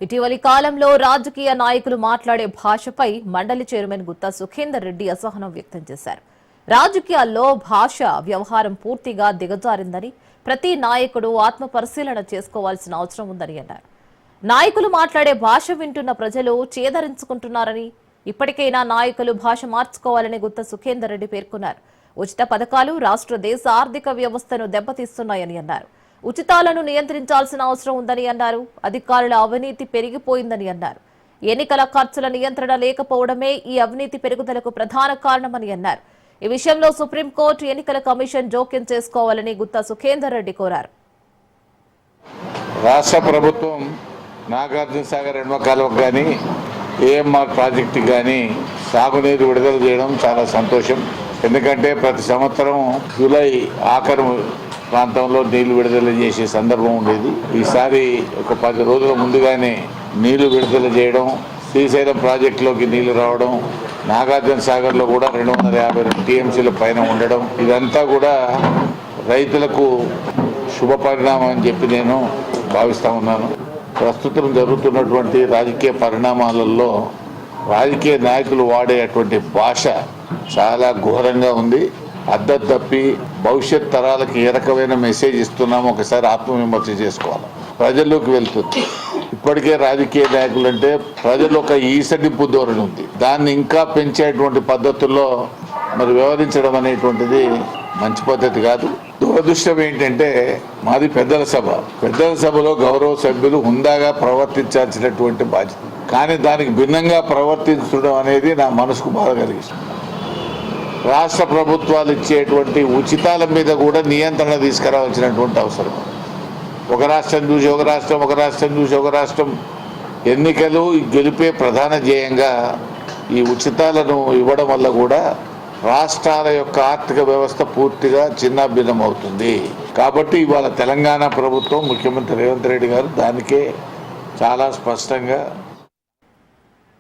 ఇటీవలి కాలంలో రాజకీయ నాయకులు మాట్లాడే భాషపై మండలి చైర్మన్ గుత్తా సుఖేందర్ రెడ్డి అసహనం వ్యక్తం చేశారు. రాజకీయాల్లో భాష వ్యవహారం పూర్తిగా దిగజారిందని, ప్రతి నాయకుడు ఆత్మ పరిశీలన చేసుకోవాల్సిన అవసరం ఉందని అన్నారు. నాయకులు మాట్లాడే భాష వింటున్న ప్రజలు చేదరించుకుంటున్నారని, ఇప్పటికైనా నాయకులు భాష మార్చుకోవాలని గుత్తా సుఖేందర్ రెడ్డి పేర్కొన్నారు. ఉచిత పథకాలు రాష్ట్ర దేశ ఆర్థిక వ్యవస్థను దెబ్బతీస్తున్నాయని అన్నారు. ఉచితాలను నియంత్రించాల్సిన అవసరం ఉందని అన్నారు. అధికారుల అవినీతి పెరిగిపోయిందని అన్నారు. ఎన్నికల ఖర్చుల నియంత్రణ లేకపోవడమే ఈ అవినీతి పెరుగుదలకు ప్రధాన కారణమని అన్నారు. ఈ విషయంలో సుప్రీంకోర్టు ఎన్నికల కమిషన్ జోక్యం చేసుకోవాలని గుత్తా సుఖేందర్ రెడ్డి కోరారు. రాష్ట్ర ప్రభుత్వం నాగార్జున సాగర్ ఎడమ కాలువకు కానీ ఏఎంఆర్ ప్రాజెక్టు కానీ సాగునీరు విడుదల చేయడం చాలా సంతోషం. ఎందుకంటే ప్రతి సంవత్సరం జూలై ఆఖరు ప్రాంతంలో నీళ్లు విడుదల చేసే సందర్భం ఉండేది. ఈసారి ఒక 10 రోజుల ముందుగానే నీళ్లు విడుదల చేయడం, శ్రీశైలం ప్రాజెక్టులోకి నీళ్లు రావడం, నాగార్జున సాగర్లో కూడా 252 టీఎంసీల పైన ఉండడం, ఇదంతా కూడా రైతులకు శుభ పరిణామం అని చెప్పి నేను భావిస్తూ ఉన్నాను. ప్రస్తుతం జరుగుతున్నటువంటి రాజకీయ పరిణామాలలో రాజకీయ నాయకులు వాడేటువంటి భాష చాలా ఘోరంగా ఉంది. అద్దం తప్పి భవిష్యత్ తరాలకు ఏ రకమైన మెసేజ్ ఇస్తున్నామో ఒకసారి ఆత్మవిమర్శ చేసుకోవాలి. ప్రజల్లోకి వెళ్తుంది. ఇప్పటికే రాజకీయ నాయకులు అంటే ప్రజల్లో ఒక ఈసడింపు ధోరణి ఉంది. దాన్ని ఇంకా పెంచేటువంటి పద్ధతుల్లో మరి వ్యవహరించడం అనేటువంటిది మంచి పద్ధతి కాదు. దురదృష్టం ఏంటంటే మాది పెద్దల సభ. పెద్దల సభలో గౌరవ సభ్యులు హుందాగా ప్రవర్తించాల్సినటువంటి బాధ్యత, కానీ దానికి భిన్నంగా ప్రవర్తించడం అనేది నా మనసుకు బాధ కలిగిస్తుంది. రాష్ట్ర ప్రభుత్వాలు ఇచ్చేటువంటి ఉచితాల మీద కూడా నియంత్రణ తీసుకురావాల్సినటువంటి అవసరం. ఒక రాష్ట్రం చూసి ఒక రాష్ట్రం, ఒక రాష్ట్రం చూసి ఒక రాష్ట్రం, ఎన్నికలు గెలిపే ప్రధాన ధ్యేయంగా ఈ ఉచితాలను ఇవ్వడం వల్ల కూడా రాష్ట్రాల యొక్క ఆర్థిక వ్యవస్థ పూర్తిగా చిన్నాభిన్నం అవుతుంది. కాబట్టి ఇవాళ తెలంగాణ ప్రభుత్వం, ముఖ్యమంత్రి రేవంత్ రెడ్డి గారు దానికే చాలా స్పష్టంగా